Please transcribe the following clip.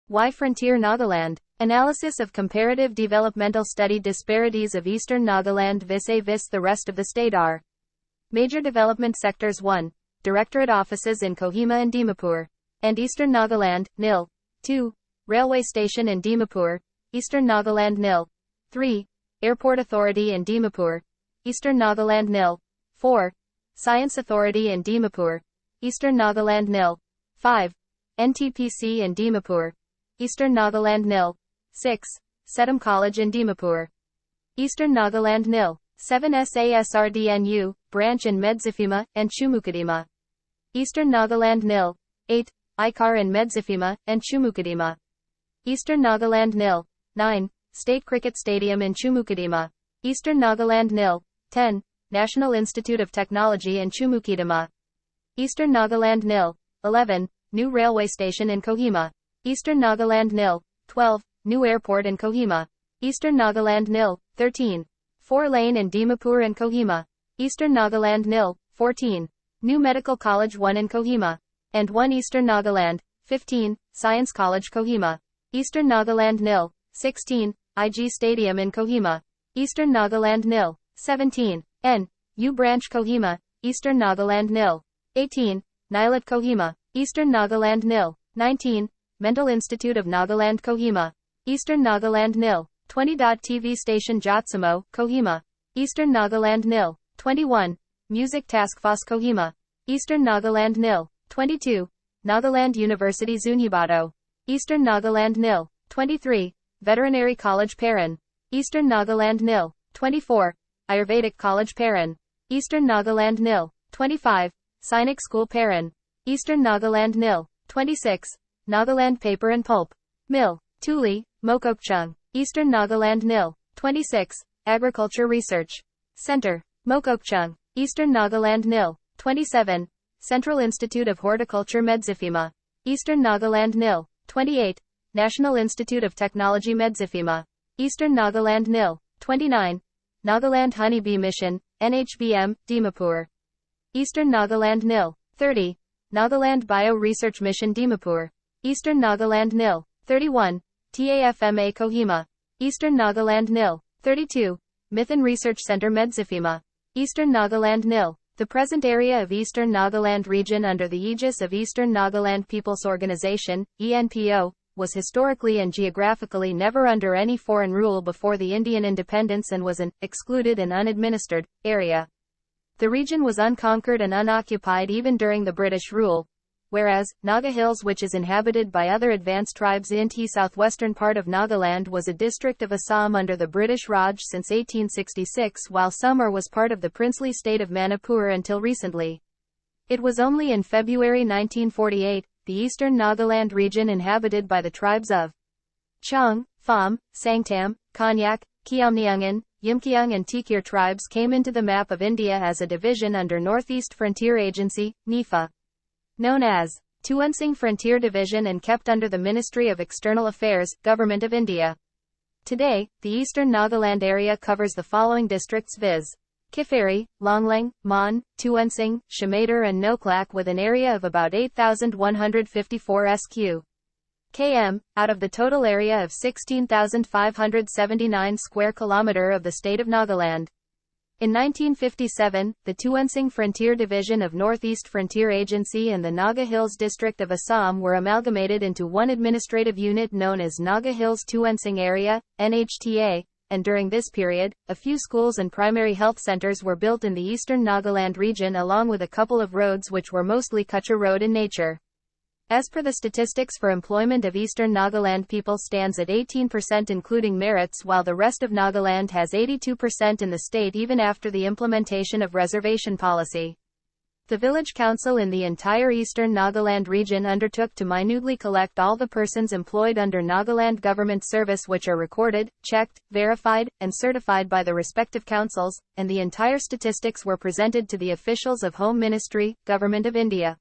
Why Frontier Nagaland? Analysis of comparative developmental study disparities of Eastern Nagaland vis-a-vis the rest of the state are. Major development sectors 1. Directorate offices in Kohima and Dimapur. And Eastern Nagaland, nil. 2. Railway station in Dimapur. Eastern Nagaland nil. 3. Airport authority in Dimapur. Eastern Nagaland nil. 4. Science authority in Dimapur. Eastern Nagaland nil. 5. NTPC in Dimapur. Eastern Nagaland nil. 6. Sedam College in Dimapur. Eastern Nagaland nil. 7. SASRDNU, branch in Medzifima and Chumukadima. Eastern Nagaland nil. 8. ICAR in Medzifima and Chumukadima. Eastern Nagaland nil. 9. State Cricket Stadium in Chumukadima. Eastern Nagaland nil. 10. National Institute of Technology in Chumukadima. Eastern Nagaland nil. 11. New railway station in Kohima. Eastern Nagaland nil. 12. New airport in Kohima. Eastern Nagaland nil. 13. 4-lane in Dimapur and Kohima. Eastern Nagaland nil. 14. New Medical College 1 in Kohima. And 1 Eastern Nagaland. 15. Science College Kohima. Eastern Nagaland nil. 16. IG Stadium in Kohima. Eastern Nagaland nil. 17. U Branch Kohima. Eastern Nagaland nil. 18. Nilat Kohima. Eastern Nagaland nil. 19. Mental Institute of Nagaland Kohima. Eastern Nagaland nil. 20. TV Station Jotsamo, Kohima. Eastern Nagaland nil. 21. Music Task Force Kohima. Eastern Nagaland nil. 22. Nagaland University Zunhibado. Eastern Nagaland nil. 23. Veterinary College Paran. Eastern Nagaland nil. 24. Ayurvedic College Paran. Eastern Nagaland nil. 25. Sainik School Paran. Eastern Nagaland nil. 26. Nagaland Paper and Pulp Mill, Tuli, Mokokchung. Eastern Nagaland nil. 26. Agriculture Research Center, Mokokchung. Eastern Nagaland nil. 27. Central Institute of Horticulture Medzifima. Eastern Nagaland nil. 28. National Institute of Technology Medzifima. Eastern Nagaland nil. 29. Nagaland Honeybee Mission, NHBM, Dimapur. Eastern Nagaland nil. 30. Nagaland Bio Research Mission Dimapur. Eastern Nagaland nil. 31. TAFMA Kohima. Eastern Nagaland nil. 32. Mithun Research Center Medzifima. Eastern Nagaland nil. The present area of Eastern Nagaland region under the aegis of Eastern Nagaland People's Organization, ENPO, was historically and geographically never under any foreign rule before the Indian independence and was an excluded and unadministered area. The region was unconquered and unoccupied even during the British rule, whereas Naga Hills, which is inhabited by other advanced tribes in the southwestern part of Nagaland, was a district of Assam under the British Raj since 1866, while Samar was part of the princely state of Manipur until recently. It was only in February 1948, the eastern Nagaland region inhabited by the tribes of Chung, Pham, Sangtam, Konyak, Kiamniungan, Yimkiung and Tikir tribes came into the map of India as a division under Northeast Frontier Agency, NIFA. Known as Tuensing Frontier Division and kept under the Ministry of External Affairs, Government of India. Today, the eastern Nagaland area covers the following districts viz. Kiferi, Longlang, Mon, Tuensing, Shamader and Noklak with an area of about 8,154 sq km, out of the total area of 16,579 square kilometer of the state of Nagaland. In 1957, the Tuensing Frontier Division of Northeast Frontier Agency and the Naga Hills District of Assam were amalgamated into one administrative unit known as Naga Hills Tuensing Area, NHTA, and during this period, a few schools and primary health centers were built in the eastern Nagaland region along with a couple of roads which were mostly Kutcher Road in nature. As per the statistics for employment of Eastern Nagaland people stands at 18% including merits, while the rest of Nagaland has 82% in the state even after the implementation of reservation policy. The village council in the entire Eastern Nagaland region undertook to minutely collect all the persons employed under Nagaland government service which are recorded, checked, verified, and certified by the respective councils, and the entire statistics were presented to the officials of Home Ministry, Government of India.